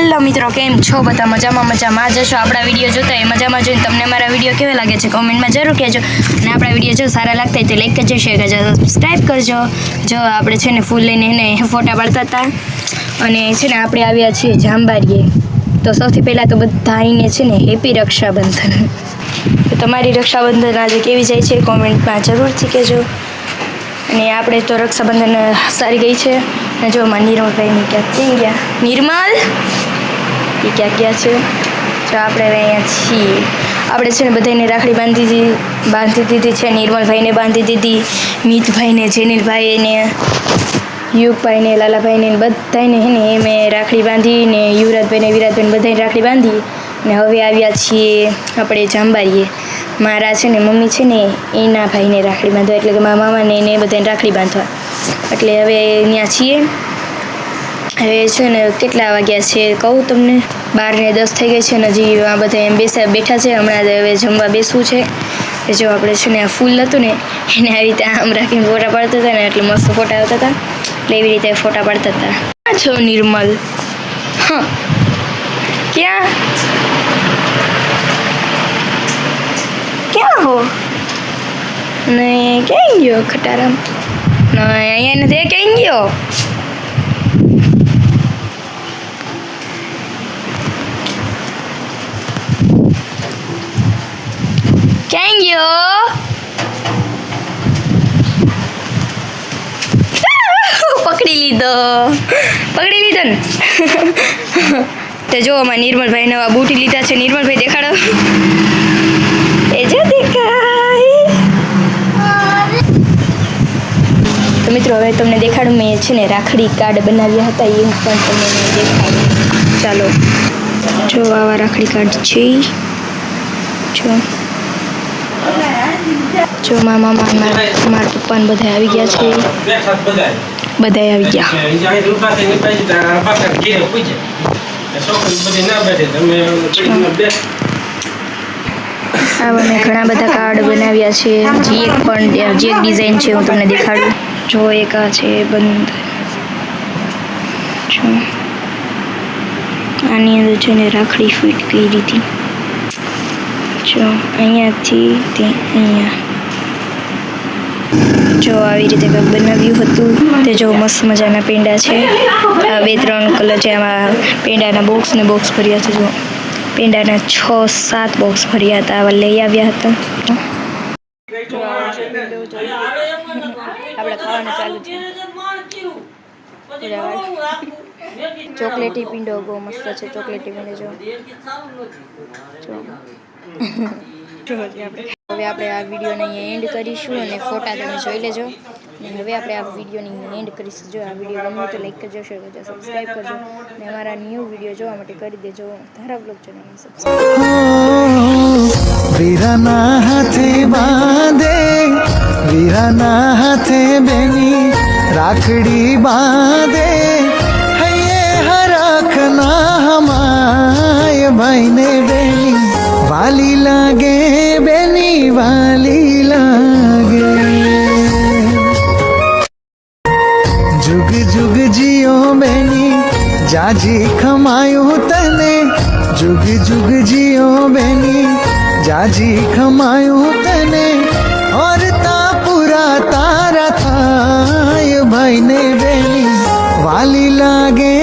Hello મિત્રો, કેમ છો બધા? મજામાં જશો. આપણા વિડીયો જોતા હોય મજામાં જોઈને તમને મારા વિડીયો કેવા લાગે છે કોમેન્ટમાં જરૂર કહેજો. અને આપણા વિડીયો જો સારા લાગતા હોય તો લાઈક કરજો, શેર કરજો, સબસ્ક્રાઈબ કરજો. જો આપણે છે ને ફૂલ લઈને એને ફોટા પાડતા હતા અને છે ને આપણે આવ્યા છીએ જાંબારીએ. તો સૌથી પહેલાં તો બધા આવીને છે ને હેપી રક્ષાબંધન. તો તમારી રક્ષાબંધન આજે કેવી જાય છે કોમેન્ટમાં જરૂરથી કહેજો. અને આપણે તો રક્ષાબંધન સારી ગઈ છે. અને જો માં નિર્મલભાઈને ક્યાંક ક્યાં ગયા? નિર્મલ એ ક્યાંક ગયા છે. તો આપણે અહીંયા છીએ. આપણે છે ને બધાને રાખડી બાંધી દીધી છે. નિર્મલભાઈને બાંધી દીધી, મિતભાઈને, જેનિલભાઈને, યુગભાઈને, લાલાભાઈને બધાને હે ને એ મેં રાખડી બાંધીને યુવરાજભાઈને, વિરાજભાઈને બધાને રાખડી બાંધી. ને હવે આવ્યા છીએ આપણે જાંબારીએ. મારા છે ને મમ્મી છે ને એના ભાઈને રાખડી બાંધવા, એટલે કે મારા મામાને એને બધાને રાખડી બાંધવા. એટલે હવે ત્યાં છીએ. હવે છે ને કેટલા વાગ્યા છે કહું તમને, 12:10 થઈ ગઈ છે ને હજી આ બધા એમ બેઠા છે. હમણાં હવે જમવા બેસવું છે. જો આપણે છે ને આ ફૂલ હતું ને એને આવી રીતે આમ રાખીને ફોટા પાડતા હતા ને એટલે મસ્ત ફોટા આવતા હતા. એટલે એવી રીતે ફોટા પાડતા હતા. ક્યાં છો નિર્મલ? હા, ક્યાં ક્યાં હો? ને ક્યાં ગયો ખટારામ? અહીંયા નથી, ક્યાં ગયો? ક્યાં ગયો? પકડી લીધો ને. તો જો અમારા નિર્મલભાઈ નવા બૂટી લીધા છે. નિર્મલભાઈ દેખાડો. એ જો દેખાય. તો મિત્રો હવે તમને દેખાડું. મેં છે ને રાખડી કાર્ડ બનાવ્યા હતા, એ પણ તમને દેખાડું. ચાલો જો આવા રાખડી કાર્ડ છે. જો મારા મામા, મારા પપ્પા ને બધા આવી ગયા છે. બધા આવી ગયા. આવા મેં ઘણા બધા કાર્ડ બનાવ્યા છે. જે એક ડિઝાઇન છે હું તમને દેખાડું. જો એક આ છે બંધ. જો આની અંદર છે ને રાખડી ફિટ કરી હતી. જો અહીંયાથી તે અહીંયા જો આવી રીતે કંઈક બનાવ્યું હતું. તે જો મસ્ત મજાના પેંડા છે. આ 2-3 કલર છે. આમાં પેંડાના બોક્સ ભર્યા છે. જો પેંડાના 6-7 બોક્સ ભર્યા હતા. આવા લઈ આવ્યા હતા. આપણે ખાવાનું ચાલુ છે. ચોકલેટી પીંડો બહુ મસ્ત છે. ચોકલેટી પીંડો જો હવે આપણે આ વિડીયોને અહીંયા એન્ડ કરીશું અને ફોટા તમે જોઈ લેજો. અને હવે આપણે આ વિડીયોની એન્ડ કરીશું. જો આ વિડીયો ગમે તો લાઈક કરજો, શેર કરજો, સબસ્ક્રાઈબ કરજો. અને અમારા ન્યૂ વિડીયો જોવા માટે કરી દેજો ધારા બ્લોગ ચેનલને સબસ્ક્રાઈબ. વીરાના હાથે બાંધે, વીરાના હાથે બેની રાખડી બાંધે. હૈયે હરખના હમાય ભાઈને બેની વાલી લાગે, બેની વાલી લાગે. જુગ જુગ જીઓ બેની જાજી ખમાયું તને. જુગ જુગ જીઓ બેની જાજી ખમાયું તને. ઓર પૂરા તારા થાય ભાઈને બેની વાલી લાગે.